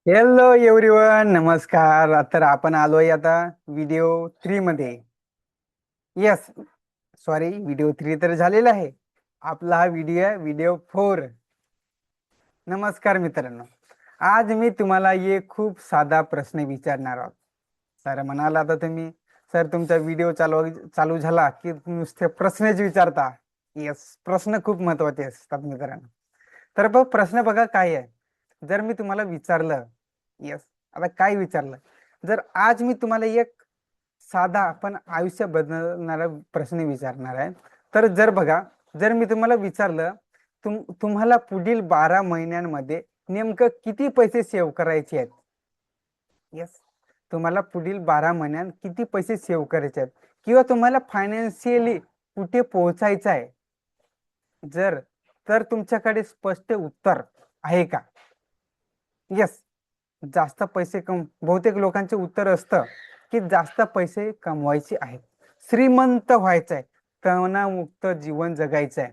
Hello everyone, नमस्कार. तर आपण आलोय आता व्हिडिओ 3 मध्ये. येस, सॉरी, व्हिडिओ 3 तर झालेला आहे. आपला हा व्हिडिओ आहे व्हिडिओ 4. नमस्कार मित्रांनो. आज मी तुम्हाला एक खूप साधा प्रश्न विचारणार आहोत. सर म्हणाला आता तुम्ही, सर तुमचा व्हिडिओ चालू चालू झाला की नुसते प्रश्नच विचारता. येस, प्रश्न खूप महत्वाचे असतात मित्रांनो. तर बघ, प्रश्न बघा काय आहे. जर मी तुम्हाला विचारलं, येस, आता काय विचारलं, जर आज मी तुम्हाला एक साधा पण आयुष्य बदलणारा प्रश्न विचारणार आहे. तर जर बघा, जर मी तुम्हाला विचारलं, तुम्हाला पुढील 12 महिन्यांमध्ये नेमकं किती पैसे सेव्ह करायचे आहेत. येस, तुम्हाला पुढील 12 महिन्यात किती पैसे सेव्ह करायचे आहेत, किंवा तुम्हाला फायनान्शियली कुठे पोहोचायचं आहे. जर तर तुमच्याकडे स्पष्ट उत्तर आहे का? येस, जास्त पैसे बहुतेक लोकांचे उत्तर असतं की जास्त पैसे कमवायचे आहेत, श्रीमंत व्हायचं आहे, तणावमुक्त जीवन जगायचं आहे.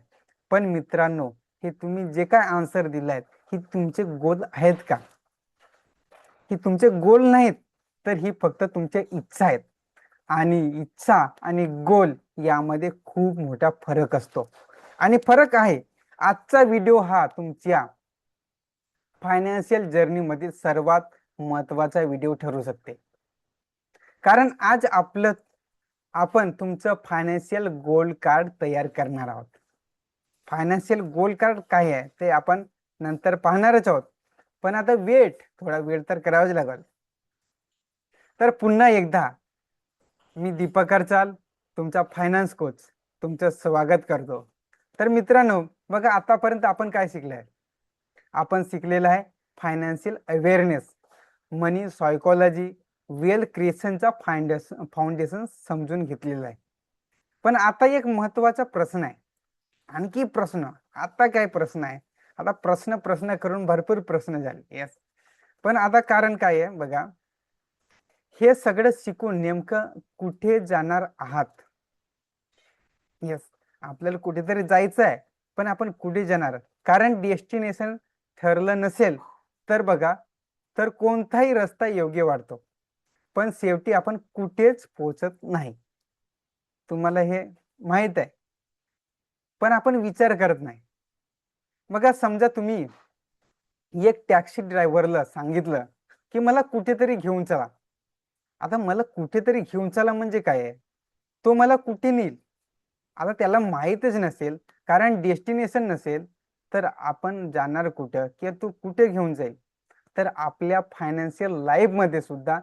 पण मित्रांनो, हे तुम्ही जे काय आन्सर दिलाय, ही तुमचे गोल आहेत का? ही तुमचे गोल नाहीत, तर ही फक्त तुमच्या इच्छा आहेत. आणि इच्छा आणि गोल यामध्ये खूप मोठा फरक असतो. आणि फरक आहे. आजचा व्हिडिओ हा तुमच्या फायनान्शियल जर्नी मधील सर्वात महत्वाचा व्हिडिओ ठरू शकते. कारण आज आपण तुमचं फायनान्शियल गोल कार्ड तयार करणार आहोत. फायनान्शियल गोल कार्ड काय आहे ते आपण नंतर पाहणारच आहोत. पण आता थोडा वेळ तर करावाच लागेल. तर पुन्हा एकदा मी दीपक अरचाल, तुमचा फायनान्स कोच, तुमचं स्वागत करतो. तर मित्रांनो, बघा, आतापर्यंत आपण काय शिकलंय? आपण शिकलेलं आहे फायनान्शियल अवेअरनेस, मनी सायकोलॉजी, वेल्थ क्रिएशनचा फाउंडेशन समजून घेतलेलं आहे. पण आता एक महत्वाचा प्रश्न आहे. आणखी प्रश्न. आता काय प्रश्न आहे? आता प्रश्न प्रश्न करून भरपूर प्रश्न झाले. येस, पण आता कारण काय आहे बघा, हे सगळं शिकून नेमकं कुठे जाणार आहात? येस, आपल्याला कुठेतरी जायचं आहे, पण आपण कुठे जाणार? कारण डेस्टिनेशन ठरलं नसेल तर बघा, तर कोणताही रस्ता योग्य वाटतो, पण शेवटी आपण कुठेच पोहोचत नाही. तुम्हाला हे माहित आहे, पण आपण विचार करत नाही. बघा, समजा तुम्ही एक टॅक्सी ड्रायव्हरला सांगितलं की मला कुठेतरी घेऊन चला. आता मला कुठेतरी घेऊन चला म्हणजे काय आहे? तो मला कुठे नेईल? आता त्याला माहीतच नसेल, कारण डेस्टिनेशन नसेल, तर आपण जाणार कुठं किंवा तो कुठे घेऊन जाईल? तर आपल्या फायनान्शियल लाईफ मध्ये सुद्धा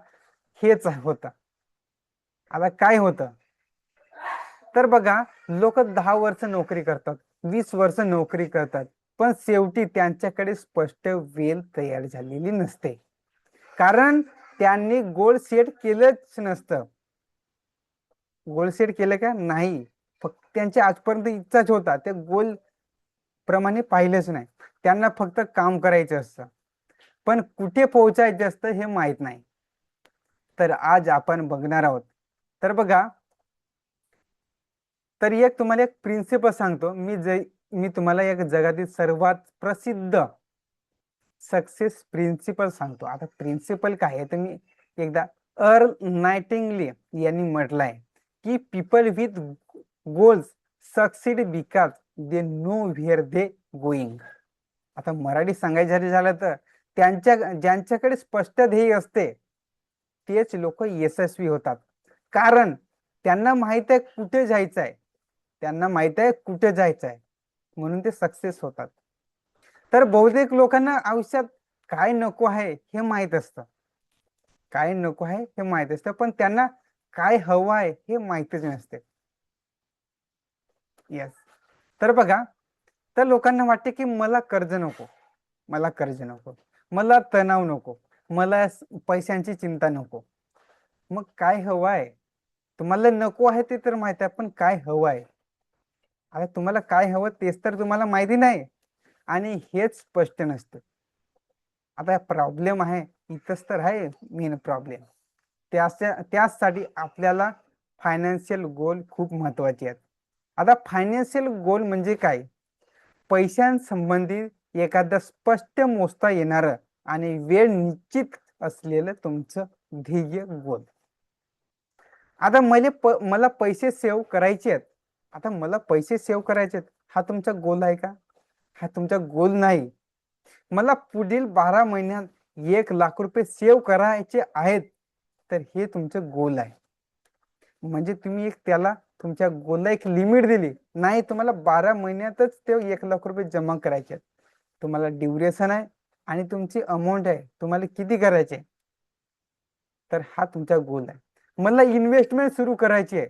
हेच होतं. आता काय होतं? तर बघा, लोक 10 वर्ष नोकरी करतात, 20 वर्ष नोकरी करतात, पण शेवटी त्यांच्याकडे स्पष्ट वेल तयार झालेली नसते. कारण त्यांनी गोल सेट केलंच नसतं. गोल सेट केलं का नाही, फक्त त्यांची आजपर्यंत इच्छाच होता, ते गोल प्रमाणे पाहिलेच नाही. त्यांना फक्त काम करायचं असतं, पण कुठे पोहोचायचं असतं हे माहित नाही. तर आज आपण बघणार आहोत. तर बघा, तर एक तुम्हाला एक प्रिन्सिपल सांगतो मी तुम्हाला एक जगातील सर्वात प्रसिद्ध सक्सेस प्रिन्सिपल सांगतो. आता प्रिन्सिपल काय आहे, तुम्ही एकदा अर्ल नाइटिंगले यांनी म्हटलंय की people with goals succeed because they know where they going. आता मराठी सांगायचं झालं तर ज्यांच्याकडे स्पष्ट ध्येय असते तेच लोक यशस्वी होतात. कारण त्यांना माहित आहे कुठे जायचं आहे, त्यांना माहित आहे कुठे जायचं आहे, म्हणून ते सक्सेस होतात. तर बहुतेक लोकांना आयुष्यात काय नको आहे हे माहित असतं, काय नको आहे हे माहित असतं, पण त्यांना काय हवं आहे हे माहितच नसते. येस, तर बघा, तर लोकांना वाटते की मला कर्ज नको, मला कर्ज नको, मला तणाव नको, मला पैशांची चिंता नको. मग काय हवं आहे? तुम्हाला नको आहे ते तर माहित आहे, पण काय हवं आहे? आता तुम्हाला काय हवं तेच तर तुम्हाला माहिती नाही, आणि हेच स्पष्ट नसतं. आता प्रॉब्लेम आहे इथंच तर आहे मेन प्रॉब्लेम. त्यासाठी आपल्याला फायनान्शियल गोल खूप महत्वाचे आहेत. आता फायनान्शियल गोल म्हणजे काय? पैशांसंबंधी एखादं स्पष्ट मोजता येणार आणि वेळ निश्चित असलेलं तुमचं ध्येय गोल. आता मला पैसे सेव्ह करायचे आहेत. आता मला पैसे सेव्ह करायचे आहेत, हा तुमचा गोल आहे का? हा तुमचा गोल नाही. मला पुढील 12 महिन्यात 1 लाख रुपये सेव्ह करायचे आहेत, तर हे तुमचं गोल आहे. म्हणजे तुम्ही त्याला तुमच्या गोलला एक लिमिट दिली नाही. तुम्हाला 12 महिन्यातच ते 1 लाख रुपये जमा करायचे आहेत. तुम्हाला ड्युरेशन आहे आणि तुमची अमाऊंट आहे, तुम्हाला किती करायचे, तर हा तुमचा गोल आहे. मला इन्व्हेस्टमेंट सुरू करायची आहे,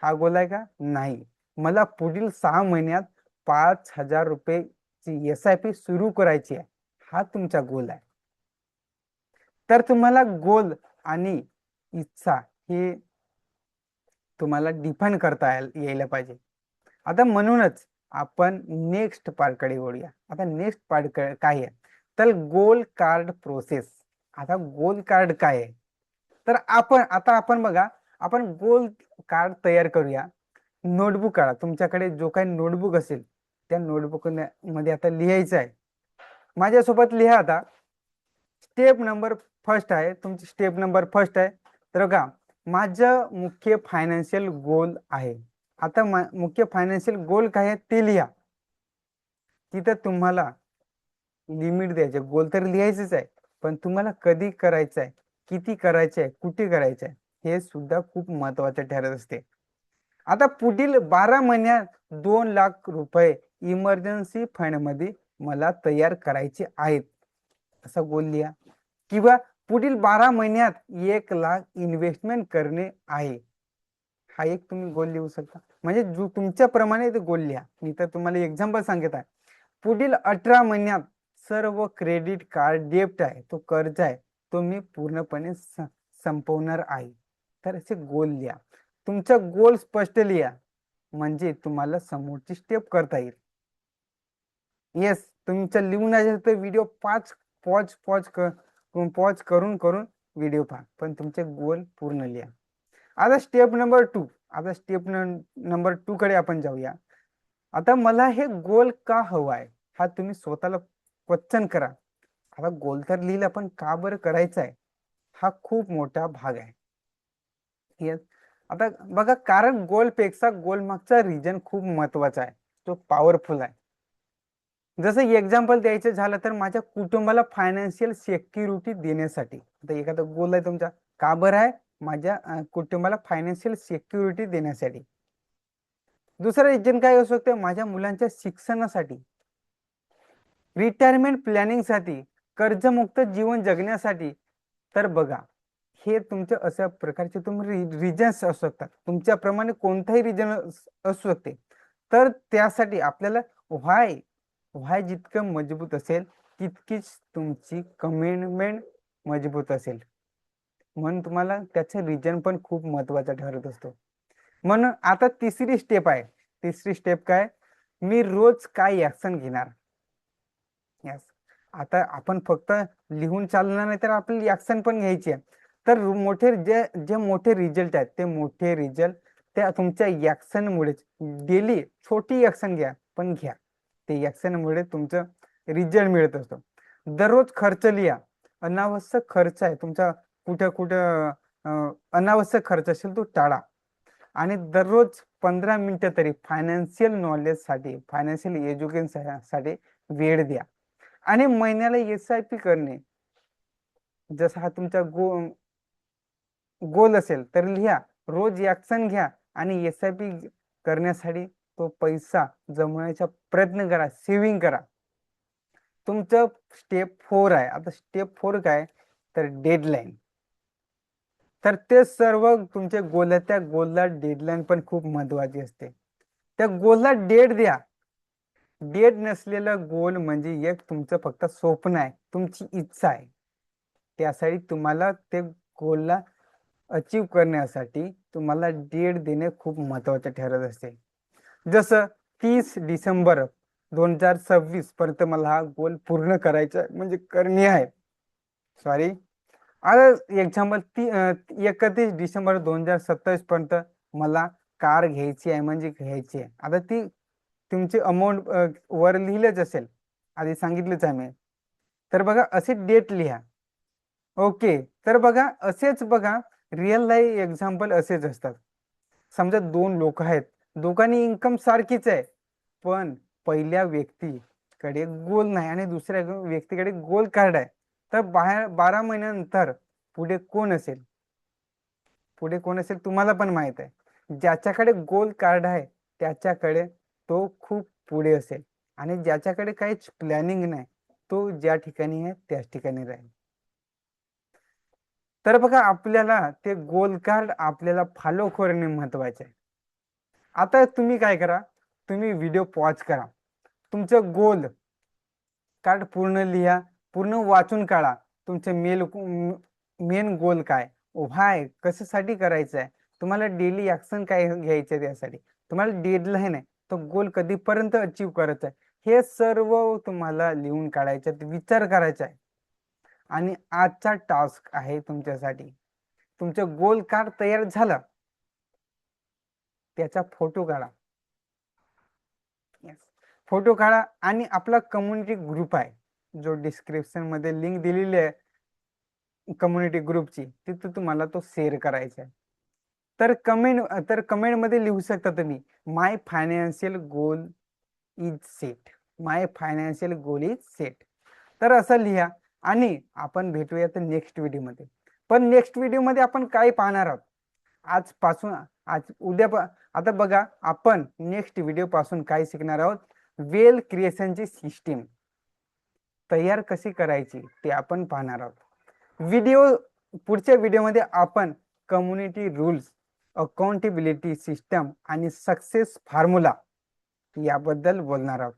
हा गोल आहे का? नाही. मला पुढील 6 महिन्यात 5,000 रुपयेची SIP सुरू करायची आहे, हा तुमचा गोल आहे. तर तुम्हाला गोल आणि इच्छा हे तुम्हाला डिफाईन करता यायला पाहिजे. आता म्हणूनच आपण नेक्स्ट पार्टकडे वळूया. आता नेक्स्ट पार्ट काय आहे, तर गोल कार्ड प्रोसेस. आता गोल कार्ड काय आहे, तर आपण बघा, आपण गोल कार्ड तयार करूया. नोटबुक काढा, तुमच्याकडे जो काही नोटबुक असेल त्या नोटबुक मध्ये आता लिहायचं आहे. माझ्यासोबत लिहा. आता स्टेप नंबर फर्स्ट आहे, तुमची स्टेप नंबर फर्स्ट आहे. तर का माझं मुख्य फायनान्शियल गोल आहे. आता मुख्य फायनान्शियल गोल काय आहे ते लिहा. तिथं तुम्हाला लिमिट द्यायचे, गोल तर लिहायचंच आहे, पण तुम्हाला कधी करायचं आहे, किती करायचं आहे, कुठे करायचं आहे हे सुद्धा खूप महत्वाचे ठरत असते. आता पुढील 12 महिन्यात 2 लाख रुपये इमर्जन्सी फंड मध्ये मला तयार करायचे आहेत, असा गोल लिहा. किंवा पुढील 12 महिन्यात 1 लाख इन्व्हेस्टमेंट करणे आहे, हा एक तुम्ही गोल लिहू शकता. म्हणजे जो तुमच्याप्रमाणे ते गोल लिहा. मी तर तुम्हाला एक्झाम्पल सांगत आहे. पुढील 18 महिन्यात सर्व क्रेडिट कार्ड डेब्ट आहे, तो कर्ज आहे, तो मी पूर्णपणे संपवणार आहे. तर असे गोल लिहा. तुमचा गोल स्पष्ट लिहा, म्हणजे तुम्हाला समोरची स्टेप करता येईल. येस, तुमचं लिहून तर व्हिडिओ पॉज करून करून व्हिडिओ पहा, पण तुमचे गोल पूर्ण लिहा. आता स्टेप नंबर 2. आता स्टेप नंबर 2 कडे आपण जाऊया. आता मला हे गोल का हवा आहे, हा तुम्ही स्वतःला क्वेश्चन करा. आता गोल तर लिहिला, पण का बरं करायचं आहे, हा खूप मोठा भाग आहे. येस, आता बघा, कारण गोलपेक्षा गोल मागचा रिजन खूप महत्वाचा आहे, तो पॉवरफुल आहे. जसं एक्झाम्पल द्यायचं झालं तर माझ्या कुटुंबाला फायनान्शियल सिक्युरिटी देण्यासाठी. आता एखादा गोल आहे तुमचा, का बरं आहे, माझ्या कुटुंबाला फायनान्शियल सिक्युरिटी देण्यासाठी. दुसरं रिजन काय असू शकते, माझ्या मुलांच्या शिक्षणासाठी, रिटायरमेंट प्लॅनिंगसाठी, कर्जमुक्त जीवन जगण्यासाठी. तर बघा, हे तुमच्या अशा प्रकारचे तुम्ही रिजन्स असू शकतात, तुमच्याप्रमाणे कोणताही रिजन असू शकते. तर त्यासाठी आपल्याला व्हाय जितकं मजबूत असेल तितकीच तुमची कमिटमेंट मजबूत असेल. म्हणून तुम्हाला त्याचं रिजन पण खूप महत्वाचा ठरत असतो. म्हणून आता तिसरी स्टेप आहे. तिसरी स्टेप काय, मी रोज काय ऍक्शन घेणार. यस, आता आपण फक्त लिहून चालणार नाही, तर आपली ऍक्शन पण घ्यायची आहे. तर मोठे जे जे मोठे रिझल्ट आहेत, ते मोठे रिझल्ट त्या तुमच्या ऍक्शन मुळेच. डेली छोटी ऍक्शन घ्या, पण घ्या, ते ऍक्शन मुळे तुमचं रिझल्ट मिळत असतो. दररोज खर्च लिहा. अनावश्यक खर्च आहे तुमचा, कुठं कुठं अनावश्यक खर्च असेल तो टाळा. आणि दररोज 15 मिनिटं तरी फायनान्शियल नॉलेज साठी, फायनान्शियल एज्युकेशन साठी वेळ द्या. आणि महिन्याला SIP करणे, जसा हा तुमचा गोल असेल तर लिहा. रोज ऍक्शन घ्या आणि SIP करण्यासाठी तो पैसा जमवण्याचा प्रयत्न करा, सेव्हिंग करा. तुमचं स्टेप 4 आहे. आता स्टेप 4 काय, तर डेडलाईन. तर ते सर्व तुमचे गोल आहे, त्या गोलला डेडलाईन पण खूप महत्वाची असते. त्या गोलला डेट द्या. डेट नसलेला गोल म्हणजे एक तुमचं फक्त स्वप्न आहे, तुमची इच्छा आहे. त्यासाठी तुम्हाला ते गोलला अचीव करण्यासाठी तुम्हाला डेट देणे खूप महत्वाचे ठरत असते. जसं 30 डिसेंबर 2026 पर्यंत मला हा गोल पूर्ण करायचा म्हणजे करणे आहे. सॉरी, आता एक्झाम्पल 31 डिसेंबर 2027 पर्यंत मला कार घ्यायची आहे, म्हणजे घ्यायची आहे. आता ती तुमची अमाऊंट वर लिहिलेच असेल, आधी सांगितलंच आहे मी. तर बघा असे डेट लिहा. ओके, तर बघा असेच बघा रिअल लाईफ एक्झाम्पल असेच असतात. समजा दोन लोक आहेत, दोघांनी इन्कम सारखीच आहे, पण पहिल्या व्यक्तीकडे गोल नाही आणि दुसऱ्या व्यक्तीकडे गोल कार्ड आहे. तर बाहेर 12 महिन्यानंतर पुढे कोण असेल? पुढे कोण असेल तुम्हाला पण माहित आहे. ज्याच्याकडे गोल कार्ड आहे त्याच्याकडे तो खूप पुढे असेल, आणि ज्याच्याकडे काहीच प्लॅनिंग नाही तो ज्या ठिकाणी आहे त्याच ठिकाणी राहील. तर बघा आपल्याला ते गोल कार्ड आपल्याला फॉलो करणे महत्वाचे आहे. आता तुम्ही काय करा, तुम्ही व्हिडिओ पॉज करा, तुमचं गोल कार्ड पूर्ण लिहा, पूर्ण वाचून काढा. तुमचे मेन गोल काय, व्हाय कशासाठी करायचं आहे, तुम्हाला डेली ऍक्शन काय घ्यायचे त्यासाठी, तुम्हाला डेडलाईन आहे, तो गोल कधीपर्यंत अचीव करायचा आहे, हे सर्व तुम्हाला लिहून काढायचं, विचार करायचा आहे. आणि आजचा टास्क आहे तुमच्यासाठी, तुमचं गोल कार्ड तयार झालं त्याचा फोटो काढा. फोटो काढा आणि आपला कम्युनिटी ग्रुप आहे जो डिस्क्रिप्शन मध्ये लिंक दिलेली आहे कम्युनिटी ग्रुपची, तिथे तुम्हाला तो शेअर करायचा आहे. तर कमेंट मध्ये लिहू शकता तुम्ही, my financial goal is set, my financial goal is set. तर असं लिहा. आणि आपण भेटूया तर नेक्स्ट व्हिडिओमध्ये. पण नेक्स्ट व्हिडिओमध्ये आपण काय पाहणार आहोत आजपासून, आता बघा आपण नेक्स्ट व्हिडिओ पासून काय शिकणार आहोत, वेल क्रिएशनची सिस्टीम तयार कशी करायची ते आपण पाहणार आहोत. पुढच्या व्हिडिओमध्ये आपण कम्युनिटी रूल्स, अकाउंटेबिलिटी सिस्टम आणि सक्सेस फॉर्म्युला याबद्दल बोलणार आहोत.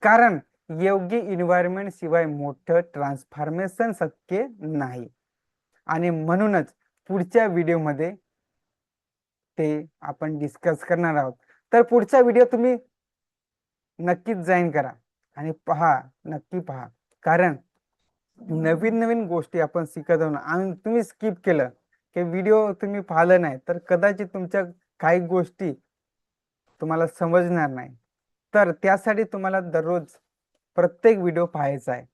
कारण योग्य इन्व्हायरमेंट शिवाय मोठं ट्रान्सफॉर्मेशन शक्य नाही. आणि म्हणूनच पुढच्या व्हिडिओमध्ये ते आपण डिस्कस करणार आहोत. तर पुढचा व्हिडिओ तुम्ही नक्कीच जॉईन करा आणि पहा, नक्की पहा. कारण नवीन नवीन गोष्टी आपण शिकत आहोत आणि तुम्ही स्किप केलं की व्हिडिओ तुम्ही पाहिलं नाही तर कदाचित तुमच्या काही गोष्टी तुम्हाला समजणार नाही. तर त्यासाठी तुम्हाला दररोज प्रत्येक व्हिडिओ पाहायचा आहे.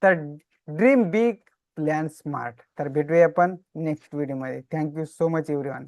तर ड्रीम बिग, प्लॅन स्मार्ट. तर भेटूया आपण नेक्स्ट व्हिडिओमध्ये. Thank you so much everyone.